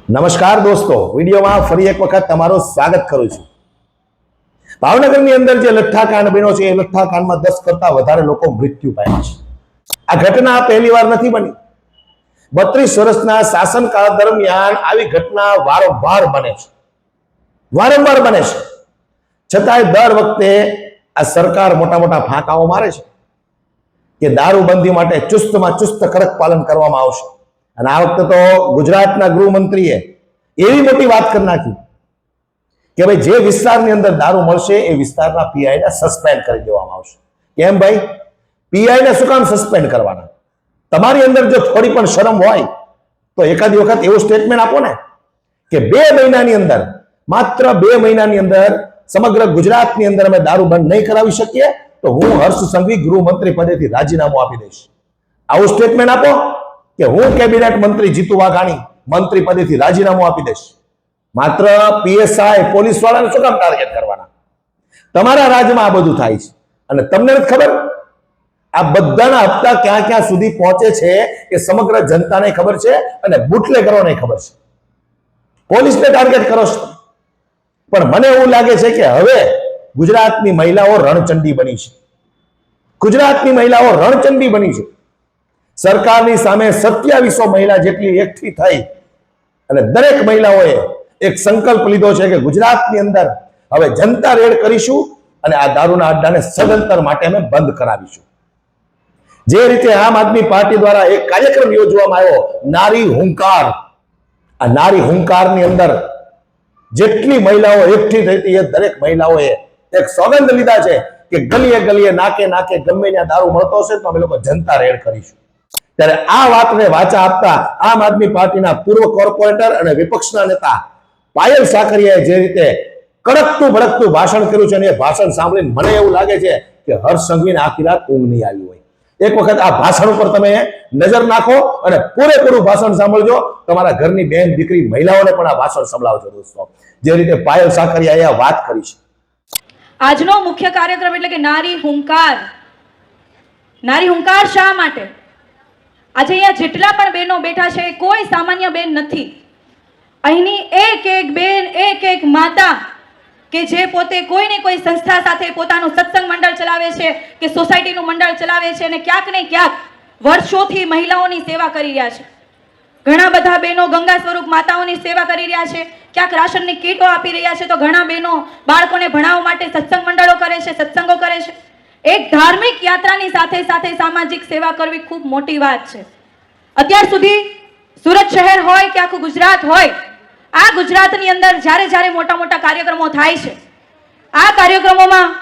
નમસ્કાર દોસ્તો, વિડીયોમાં ફરી એક વખત તમારું સ્વાગત કરું છું। ભાવનગરની અંદર જે લઠ્ઠાકાંડ બન્યો છે એ લઠ્ઠાકાંડમાં 10 કરતા વધારે લોકો મૃત્યુ પામ્યા છે। આ ઘટના પહેલીવાર નથી બની। 32 વર્ષના શાસનકાળ દરમિયાન આવી ઘટના વારંવાર બને છે। છતાંય દર વખતે આ સરકાર મોટા મોટા ફાંકાઓ મારે છે કે દારૂબંધી માટે ચુસ્તમાં ચુસ્ત કડક પાલન કરવામાં આવશે। અને આ વખતે તો ગુજરાતના ગૃહમંત્રીએ એવી મોટી વાત કરી નાખી કે ભાઈ જે વિસ્તારની અંદર દારૂ મળશે એ વિસ્તારના પીઆઈ ને સસ્પેન્ડ કરી દેવામાં આવશે। કેમ ભાઈ, પીઆઈ ને શું કામ સસ્પેન્ડ કરવાના? તમારી અંદર જો થોડી પણ શરમ હોય તો એકાદી વખત એવું સ્ટેટમેન્ટ આપો ને કે 2 મહિનાની અંદર, માત્ર 2 મહિનાની અંદર સમગ્ર ગુજરાતની અંદર અમે દારૂ બંધ નહીં કરાવી શકીએ તો હું હર્ષ સંઘવી ગૃહમંત્રી પદેથી રાજીનામું આપી દઈશ। આવું સ્ટેટમેન્ટ આપો કે હું કેબિનેટ મંત્રી જીતુ વાઘાણી મંત્રી પદેથી રાજીનામું આપી દઈશ। માત્ર પીએસઆઈ પોલીસ વાળાને શું કામ ટાર્ગેટ કરવાના? તમારા રાજ્યમાં આ બધું થાય છે અને તમને નથી ખબર આ બધાના હપ્તા ક્યાં ક્યાં સુધી પહોંચે છે એ સમગ્ર જનતાને ખબર છે અને બુટલેગરોને ખબર છે। પોલીસને ટાર્ગેટ કરો છો, પણ મને એવું લાગે છે કે હવે ગુજરાતની મહિલાઓ રણચંડી બની છે। ગુજરાતની મહિલાઓ રણચંડી બની છે। સરકારની સામે 2700 મહિલા જેટલી એકઠી થઈ અને દરેક મહિલાઓએ એક સંકલ્પ લીધો છે કે ગુજરાતની અંદર હવે જનતા રેડ કરીશું અને આ દારૂના અડ્ડાને સદંતર માટે અમે બંધ કરાવીશું। જે રીતે આમ આદમી પાર્ટી દ્વારા એક કાર્યક્રમ યોજવામાં આવ્યો નારી હુંકાર, આ નારી હુંકારની અંદર જેટલી મહિલાઓ એકઠી થઈ હતી એ દરેક મહિલાઓએ એક સોગંદ લીધા છે કે ગલીએ ગલીએ નાકે નાકે ગમે ત્યાં દારૂ મળતો હશે તો અમે લોકો જનતા રેડ કરીશું। ત્યારે આ વાતને વાચા આપતા આમ આદમી પાર્ટીના પૂર્વ કોર્પોરેટર અને વિપક્ષના નેતા પાયલ સાકરિયાએ જે રીતે કડકતું ભડકતું ભાષણ કર્યું છે અને એ ભાષણ સાંભળીને મને એવું લાગે છે કે હર્ષ સંઘવીને આખી રાત ઊંઘ નહીં આવી હોય। એક વખત આ ભાષણ ઉપર તમે નજર નાખો અને પૂરેપૂરું ભાષણ સાંભળજો। તમારા ઘરની બેન દીકરી મહિલાઓને પણ આ ભાષણ સંભળાવજો દોસ્તો, જે રીતે પાયલ સાકરિયાએ આ વાત કરી છે। આજનો મુખ્ય કાર્યક્રમ એટલે કે નારી હુંકાર। નારી હુંકાર શા માટે? આજે અહીંયા જેટલા પણ બહેનો બેઠા છે કોઈ સામાન્ય બેન નથી। અહીંની એક એક બેન, એક એક માતા કે જે પોતે કોઈ ને કોઈ સંસ્થા સાથે પોતાનું સત્સંગ મંડળ ચલાવે છે કે સોસાયટીનું મંડળ ચલાવે છે અને ક્યાંક ને ક્યાંક વર્ષોથી મહિલાઓની સેવા કરી રહ્યા છે। ઘણા બધા બહેનો ગંગા સ્વરૂપ માતાઓની સેવા કરી રહ્યા છે, ક્યાંક રાશનની કીટો આપી રહ્યા છે, તો ઘણા બહેનો બાળકોને ભણાવવા માટે સત્સંગ મંડળો કરે છે, સત્સંગો કરે છે। એક ધાર્મિક યાત્રાની સાથે સાથે સામાજિક સેવા કરવી ખૂબ મોટી વાત છે। અત્યાર સુધી સુરત શહેર હોય કે આખું ગુજરાત હોય, આ ગુજરાતની અંદર જ્યારે જ્યારે મોટા મોટા કાર્યક્રમો થાય છે, આ કાર્યક્રમોમાં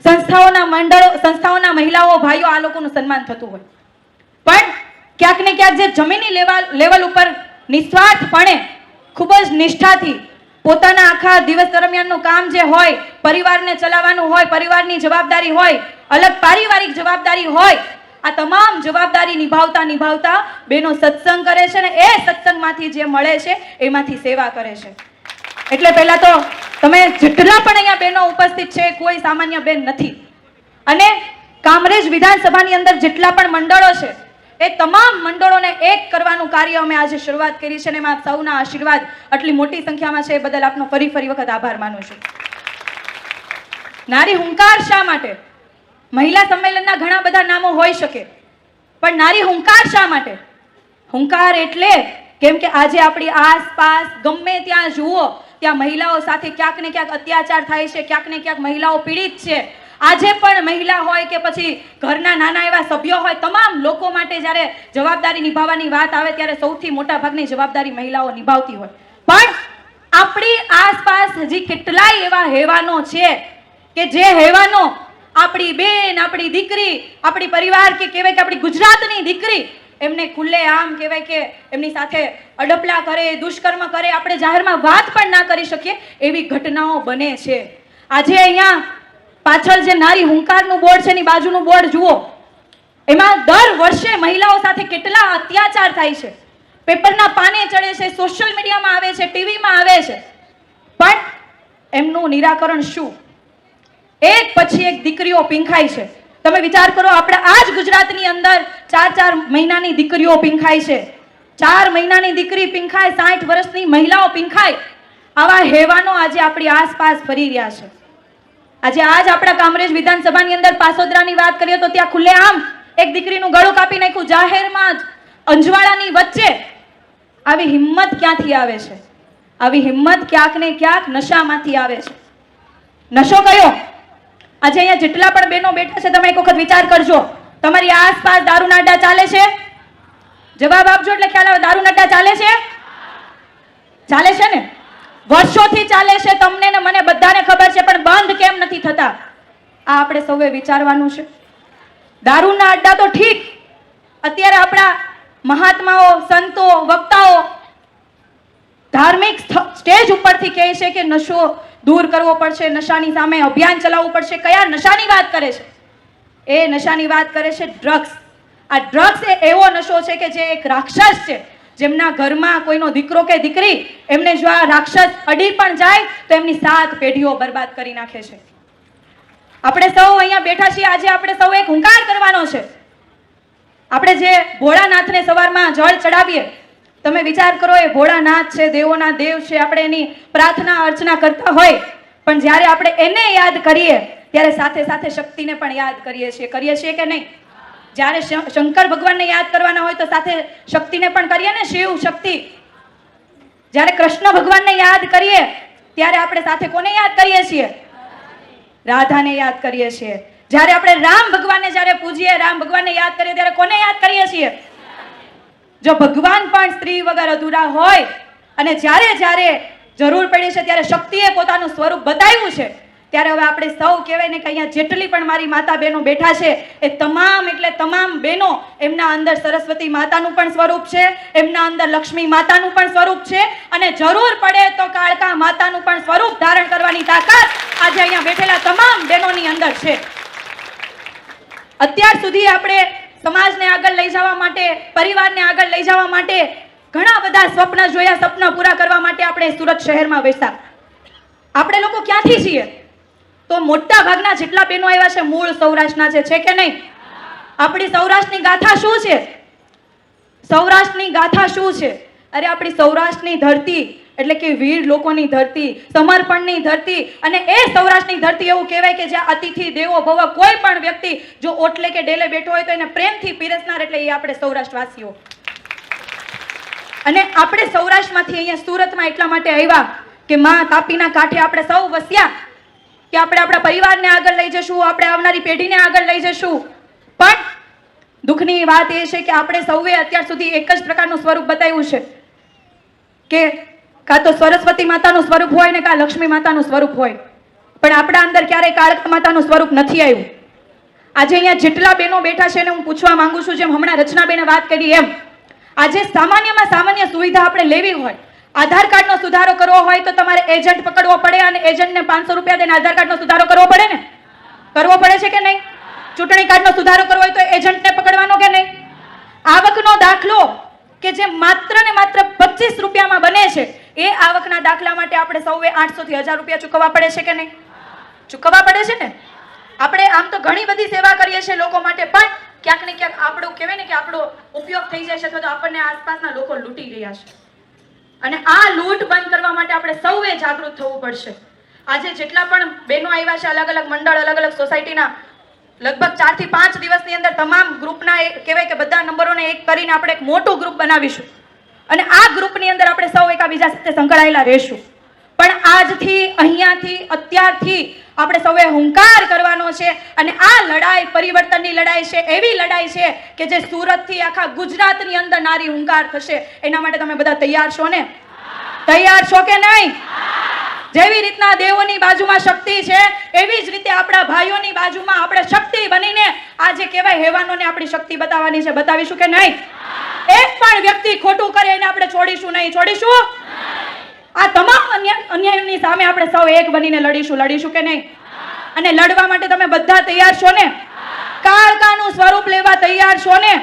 સંસ્થાઓના મંડળો, સંસ્થાઓના મહિલાઓ, ભાઈઓ આ લોકોનું સન્માન થતું હોય, પણ ક્યાંક ને ક્યાંક જે જમીની લેવલ ઉપર નિસ્વાર્થપણે ખૂબ જ નિષ્ઠાથી પોતાના આખા દિવસ દરમિયાનનું કામ જે હોય, પરિવારને ચલાવવાનું હોય, પરિવારની જવાબદારી હોય, અલગ પારિવારિક જવાબદારી હોય, આ તમામ જવાબદારી નિભાવતા બહેનો સત્સંગ કરે છે અને એ સત્સંગમાંથી જે મળે છે એમાંથી સેવા કરે છે। એટલે પહેલા તો તમે જેટલા પણ અહીંયા બહેનો ઉપસ્થિત છે કોઈ સામાન્ય બેન નથી। અને કામરેજ વિધાનસભાની અંદર જેટલા પણ મંડળો છે એ તમામ મંડળોને એક કરવાનું કાર્ય અમે આજે શરૂઆત કરી છે અને એમાં સૌના આશીર્વાદ આટલી મોટી સંખ્યામાં છે એ બદલ આપનો ફરી વખત આભાર માનું છું। નારી હુંકાર શા માટે? મહિલા સંમેલનના ઘણા બધા નામો હોઈ શકે, પણ નારી હુંકાર શા માટે? હુંકાર એટલે કેમ કે આજે આપણી આસપાસ ગમે ત્યાં જુઓ ત્યાં મહિલાઓ સાથે ક્યાંક ને ક્યાંક અત્યાચાર થાય છે, ક્યાંક ને ક્યાંક મહિલાઓ પીડિત છે। આજે પણ મહિલા હોય કે પછી ઘરના નાના એવા સભ્યો હોય, તમામ લોકો માટે જ્યારે જવાબદારી નિભાવવાની વાત આવે ત્યારે સૌથી મોટા ભાગની જવાબદારી મહિલાઓ નિભાવતી હોય, પણ આપણી આસપાસ હજી કેટલાય એવા હેવાનો છે કે જે હેવાનો આપણી બેન, આપણી દીકરી, આપણી પરિવાર કે કહેવાય કે આપણી ગુજરાતની દીકરી એમને ખુલ્લે આમ કહેવાય કે એમની સાથે અડપલા કરે, દુષ્કર્મ કરે, આપણે જાહેરમાં વાત પણ ના કરી શકીએ એવી ઘટનાઓ બને છે। આજે અહીંયા પાછળ જે નારી હુંકારનું બોર્ડ છે એની બાજુનું બોર્ડ જુઓ, એમાં દર વર્ષે મહિલાઓ સાથે કેટલા અત્યાચાર થાય છે, પેપરના પાને ચડે છે, સોશિયલ મીડિયામાં આવે છે, ટીવીમાં આવે છે, પણ એમનું નિરાકરણ શું? એક પછી એક દીકરીઓ પીંખાય છે। તમે વિચાર કરો, આપણે આ જ ગુજરાતની અંદર 4 મહિનાની દીકરીઓ પીંખાય છે। 4 મહિનાની દીકરી પીંખાય, 60 વર્ષની મહિલાઓ પીંખાય, આવા હેવાનો આજે આપણી આસપાસ ફરી રહ્યા છે. આજે આપણા કામરેજ વિધાનસભાની અંદર પાસોદરાની વાત કરીએ તો ત્યાં ખુલ્લેઆમ એક દીકરીનું ગળું કાપી નાખ્યું, જાહેરમાં જ, અંજવાળાની વચ્ચે. આવી હિંમત ક્યાંથી આવે છે? આવી હિંમત ક્યાંક ને ક્યાંક નશામાંથી આવે છે. નશો કયો? આજે અહીંયા જેટલા પણ બહેનો બેઠા છે, તમે એક વખત વિચાર કરજો, તમારી આસપાસ દારૂના અડ્ડા ચાલે છે? જવાબ આપજો એટલે ખ્યાલ આવે. દારૂના અડ્ડા ચાલે છે? ચાલે છે ને? વર્ષોથી ચાલે છે, તમને ને મને બધાને ખબર છે, પણ બંધ કેમ નથી થતા? આ આપણે સૌએ વિચારવાનું છે. દારૂના અડ્ડા તો ઠીક, અત્યારે આપણા મહાત્માઓ, સંતો, વક્તાઓ ધાર્મિક સ્ટેજ ઉપરથી કહે છે કે નશો દૂર કરવો પડશે, નશાની સામે અભિયાન ચલાવવું પડશે. કયા નશાની વાત કરે છે? એ નશાની વાત કરે છે ડ્રગ્સ. આ ડ્રગ્સ એ એવો નશો છે કે જે એક રાક્ષસ છે, જેમના ઘરમાં કોઈનો દીકરો કે દીકરી, એમને જો આ રાક્ષસ અડી પણ જાય તો એમની 7 પેઢીઓ બરબાદ કરી નાખે છે. આપણે સૌ અહીંયા બેઠા છીએ, આજે આપણે સૌ એક હુંકાર કરવાનો છે. આપણે જે ભોળાનાથને સવારમાં જળ ચડાવીએ, તમે વિચાર કરો, એ ભોળાનાથ છે, દેવોના દેવ છે, આપણે એની પ્રાર્થના અર્ચના કરતા હોય, પણ જ્યારે આપણે એને યાદ કરીએ ત્યારે સાથે સાથે શક્તિને પણ યાદ કરીએ છીએ કે નહીં? જ્યારે શંકર ભગવાનને યાદ કરવાના હોય તો સાથે શક્તિને પણ કરીએ ને, શિવ શક્તિ. જ્યારે કૃષ્ણ ભગવાનને યાદ કરીએ ત્યારે આપણે સાથે કોને યાદ કરીએ છીએ? રાધાને યાદ કરીએ છીએ. જ્યારે આપણે રામ ભગવાનને જ્યારે પૂજીએ, રામ ભગવાનને યાદ કરીએ ત્યારે કોને યાદ કરીએ છીએ? જો ભગવાન પણ સ્ત્રી વગર અધૂરા હોય, અને જ્યારે જરૂર પડી છે ત્યારે શક્તિએ પોતાનું સ્વરૂપ બતાવ્યું છે, ત્યારે હવે આપણે સૌ કહેવાય ને કે અહીંયા જેટલી પણ મારી માતા બહેનો બેઠા છે, એ તમામ એટલે તમામ બહેનો, એમના અંદર સરસ્વતી માતાનું પણ સ્વરૂપ છે, એમના અંદર લક્ષ્મી માતાનું પણ સ્વરૂપ છે, અને જરૂર પડે તો કાળકા માતાનું પણ સ્વરૂપ ધારણ કરવાની તાકાત આજે અહીંયા બેઠેલા તમામ બહેનોની અંદર છે. અત્યાર સુધી આપણે સમાજને આગળ લઈ જવા માટે, પરિવારને આગળ લઈ જવા માટે ઘણા બધા સ્વપ્ન જોયા. સપના પૂરા કરવા માટે આપણે સુરત શહેરમાં બેસા. આપણે લોકો ક્યાંથી છીએ? તો મોટા ભાગના જેટલા બહેનો આવ્યા છે મૂળ સૌરાષ્ટ્રના છે કે નહીં? આપણી સૌરાષ્ટ્રની ગાથા શું છે? સૌરાષ્ટ્રની ગાથા શું છે? અરે આપણી સૌરાષ્ટ્રની ધરતી એટલે કે વીર લોકોની ધરતી, સમર્પણની ધરતી, અને એ સૌરાષ્ટ્રની ધરતી એવું કહેવાય કે જ્યાં અતિથિ દેવો ભવ. કોઈ પણ વ્યક્તિ જો ઓટલે કે ડેલે બેઠો હોય તો એને પ્રેમથી પીરસનાર, એટલે એ આપણે સૌરાષ્ટ્રવાસીઓ. અને આપણે સૌરાષ્ટ્રમાંથી અહીંયા સુરતમાં એટલા માટે આવ્યા કે માં તાપીના કાંઠે આપણે સૌ વસ્યા, કે આપણે આપણા પરિવારને આગળ લઈ જશું, આપણે આવનારી પેઢીને આગળ લઈ જશું. પણ દુઃખની વાત એ છે કે આપણે સૌએ અત્યાર સુધી એક જ પ્રકારનું સ્વરૂપ બતાવ્યું છે કે કાં તો સરસ્વતી માતાનું સ્વરૂપ હોય ને કાં લક્ષ્મી માતાનું સ્વરૂપ હોય, પણ આપણા અંદર ક્યારેય કાળકા માતાનું સ્વરૂપ નથી આવ્યું. આજે અહીંયા જેટલા બહેનો બેઠા છે એને હું પૂછવા માંગુ છું, જેમ હમણાં રચનાબેને વાત કરી એમ, આજે સામાન્યમાં સામાન્ય સુવિધા આપણે લેવી હોય, આધાર કાર્ડનો સુધારો કરવો હોય તો તમારે એજન્ટ પકડવો પડે, અને એજન્ટને 500 રૂપિયા દઈને આધાર કાર્ડનો સુધારો કરવો પડે ને? કરવો પડે છે કે નહીં? ચૂંટણી કાર્ડનો સુધારો કરવો હોય તો એજન્ટને પકડવાનો કે નહીં? આવકનો દાખલો કે જે માત્ર ને માત્ર 25 રૂપિયામાં બને છે, એ આવકના દાખલા માટે આપણે સૌએ 800 થી 1000 રૂપિયા ચૂકવવા પડે છે કે નહીં? ચૂકવવા પડે છે ને? આપણે આમ તો ઘણી બધી સેવા કરીએ છીએ લોકો માટે, પણ ક્યાંક ને ક્યાંક આપણું કહેવાય ને કે આપણો ઉપયોગ થઈ જાય છે, અથવા તો આપણને આસપાસના લોકો લૂંટી રહ્યા છે. અને આ લૂંટ બંધ કરવા માટે આપણે સૌએ જાગૃત થવું પડશે. આજે જેટલા પણ બહેનો આવ્યા છે, અલગ અલગ મંડળ, અલગ અલગ સોસાયટીના, લગભગ 4 થી 5 દિવસની અંદર તમામ ગ્રુપના કહેવાય કે બધા નંબરોને એક કરીને આપણે એક મોટું ગ્રુપ બનાવીશું, અને આ ગ્રુપની અંદર આપણે સૌ એકબીજા સાથે સંકળાયેલા રહેશું. પણ આજથી, અહીંયાથી, અત્યારથી આપણે સૌએ હુંકાર કરવાનો છે, અને આ લડાઈ પરિવર્તનની લડાઈ છે, એવી લડાઈ છે કે જે સુરતથી આખા ગુજરાતની અંદર નારી હુંકાર થશે. એના માટે તમે બધા તૈયાર છો ને? તૈયાર છો કે નહીં? જેવી રીતના દેવોની બાજુમાં શક્તિ છે, એવી જ રીતે આપણા ભાઈઓની બાજુમાં આપણે શક્તિ બનીને આજે કહેવાય હેવાનોને આપણી શક્તિ બતાવવાની છે. બતાવીશું કે નહીં? એક પણ વ્યક્તિ ખોટું કરે એને આપણે છોડીશું નહીં. છોડીશું? આ તમામ અન્યાયની સામે આપણે સૌ એક બનીને લડીશું કે નહીં? અને લડવા માટે તમે બધા તૈયાર છો ને? કાળકાનું સ્વરૂપ લેવા તૈયાર છો ને?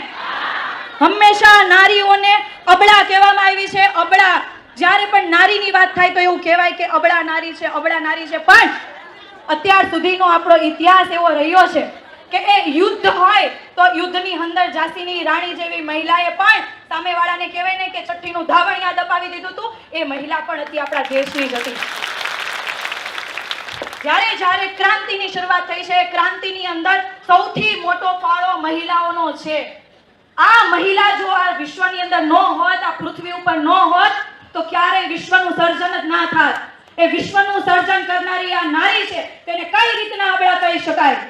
હંમેશા નારીઓને અબળા કહેવામાં આવી છે. અબળા, જ્યારે પણ નારીની વાત થાય તો એવું કહેવાય કે અબળા નારી છે, અબળા નારી છે. પણ અત્યાર સુધીનો આપણો ઇતિહાસ એવો રહ્યો છે કે એ યુદ્ધ હોય તો યુદ્ધની અંદર ઝાંસીની રાણી જેવી મહિલાએ પણ સામેવાળાને કહેવાય ને કે ચઠ્ઠીનું ધાવણિયા દબાવી દીધું હતું, એ મહિલા પણ હતી આપણા દેશની જ હતી. જ્યારે ક્રાંતિની શરૂઆત થઈ છે, ક્રાંતિની અંદર સૌથી મોટો ફાળો મહિલાઓનો છે. આ મહિલા જો આ વિશ્વની અંદર ન હોત, આ પૃથ્વી ઉપર ન હોત, તો ક્યારેય વિશ્વનું સર્જન જ ના થાત. એ વિશ્વનું સર્જન કરનારી આ નારી છે, તેને કઈ રીતના આપણે કહી શકાય?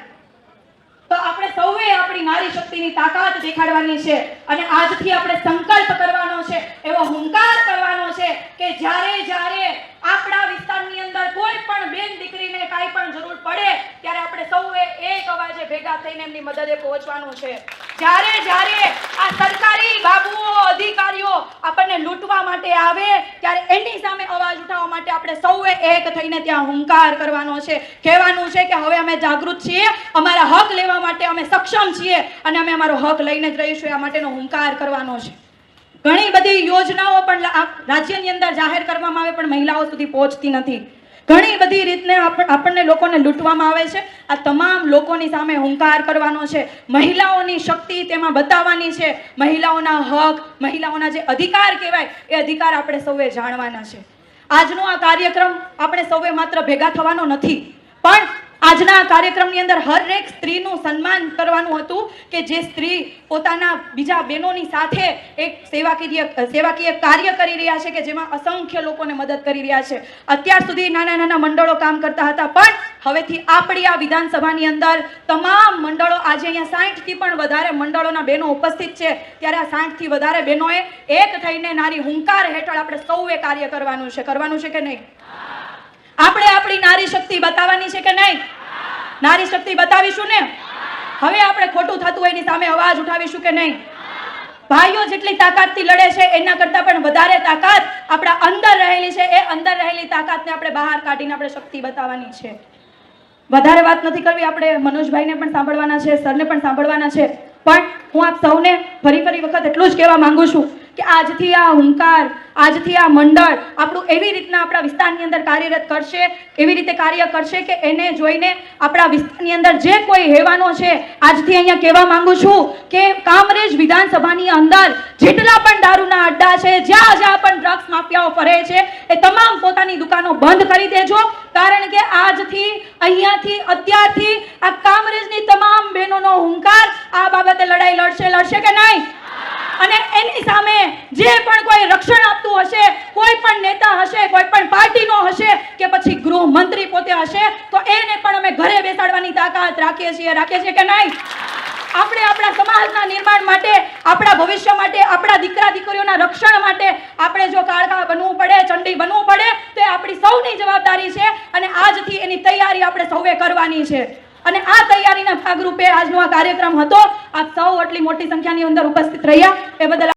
તો આપણે સૌએ આપણી નારી શક્તિની તાકાત દેખાડવાની છે અને આજથી આપણે સંકલ્પ કરવાનો છે, એવો હુંકાર કરવાનો છે કે જ્યારે આપણા વિસ્તારની અંદર કોઈ પણ બેન દીકરીને કાંઈ પણ જરૂર પડે ત્યારે આપણે સૌએ એક અવાજે ભેગા થઈને એમની મદદે પહોંચવાનું છે. જ્યારે આ સરકારી બાબુઓ અધિકારીઓ આપણને લૂંટવા માટે આવે ત્યારે એની સામે અવાજ ઉઠાવવા માટે આપણે સૌએ એક થઈને ત્યાં હુંકાર કરવાનો છે. કહેવાનું છે કે હવે અમે જાગૃત છીએ, અમારા હક લેવા માટે અમે સક્ષમ છીએ અને અમે અમારો હક લઈને જ રહીશું. આ માટેનો હુંકાર કરવાનો છે. ઘણી બધી યોજનાઓ પણ રાજ્યની અંદર જાહેર કરવામાં આવે પણ મહિલાઓ સુધી પહોંચતી નથી. ઘણી બધી રીતને આપણને લોકોને લૂંટવામાં આવે છે. આ તમામ લોકોની સામે હુંકાર કરવાનો છે. મહિલાઓની શક્તિ તેમાં બતાવવાની છે. મહિલાઓના હક, મહિલાઓના જે અધિકાર કહેવાય એ અધિકાર આપણે સૌએ જાણવાના છે. આજનો આ કાર્યક્રમ આપણે સૌએ માત્ર ભેગા થવાનો નથી, પણ આજના કાર્યક્રમની અંદર હરેક સ્ત્રીનું સન્માન કરવાનું હતું કે જે સ્ત્રી પોતાના બીજા બહેનોની સાથે એક સેવાકીય કાર્ય કરી રહ્યા છે કે જેમાં અસંખ્ય લોકોને મદદ કરી રહ્યા છે. અત્યાર સુધી નાના મંડળો કામ કરતા હતા, પણ હવેથી આપણી આ વિધાનસભાની અંદર તમામ મંડળો, આજે અહીંયા 60 થી પણ વધારે મંડળોના બહેનો ઉપસ્થિત છે, ત્યારે આ 60 થી વધારે બહેનોએ એક થઈને નારી હુંકાર હેઠળ આપણે સૌએ કાર્ય કરવાનું છે કે નહીં? આપણે આપણી નારી શક્તિ બતાવવાની છે કે નહીં? નારી શક્તિ બતાવીશું ને? હવે આપણે ખોટું થતું હોય એની સામે અવાજ ઉઠાવીશું કે નહીં? ભાઈઓ જેટલી તાકાતથી લડે છે એના કરતાં પણ વધારે તાકાત આપણા અંદર રહેલી છે. એ અંદર રહેલી તાકાતને આપણે બહાર કાઢીને આપણે શક્તિ બતાવવાની છે. વધારે વાત નથી કરવી, આપણે મનોજભાઈને પણ સાંભળવાના છે, સરને પણ સાંભળવાના છે, પણ હું આપ સૌને ફરી વખત એટલું જ કહેવા માંગુ છું કે આજથી આ હુંકાર, આજથી આ મંડળ આપણું એવી રીતના આપણા વિસ્તારની અંદર કાર્યરત કરશે, એવી રીતે કાર્ય કરશે કે એને જોઈને આપણા વિસ્તારની અંદર જે કોઈ હેવાનો છે, આજથી અહીંયા કહેવા માંગુ છું કે કામરેજ વિધાનસભાની અંદર જેટલા પણ દારૂના અડ્ડા છે, જ્યાં પણ ડ્રગ્સ માફિયાઓ ફરે છે, એ તમામ પોતાની દુકાનો બંધ કરી દેજો. કારણ કે આજથી અહીંયાથી અત્યારથી આ કામરેજની તમામ બહેનોનો હુંકાર આ બાબતે લડાઈ લડશે કે નહીં? અને એની સામે જે પણ કોઈ રક્ષણ આપતું હશે, કોઈ પણ નેતા હશે, કોઈ પણ પાર્ટીનો હશે કે પછી ગૃહમંત્રી પોતે હશે, તો એને પણ અમે ઘરે બેસાડવાની તાકાત રાખીએ છીએ કે નહીં? આપણે આપણા સમાજના નિર્માણ માટે, આપણા ભવિષ્ય માટે, આપણા દીકરા દીકરીઓના રક્ષણ માટે આપણે જો કાળકા બનવું પડે, ચંડી બનવું પડે, તો એ આપણી સૌની જવાબદારી છે અને આજથી એની તૈયારી આપણે સૌએ કરવાની છે. અને આ તૈયારીના ભાગરૂપે આજનો આ કાર્યક્રમ હતો. આપ સૌ આટલી મોટી સંખ્યાની અંદર ઉપસ્થિત રહ્યા એ બદલ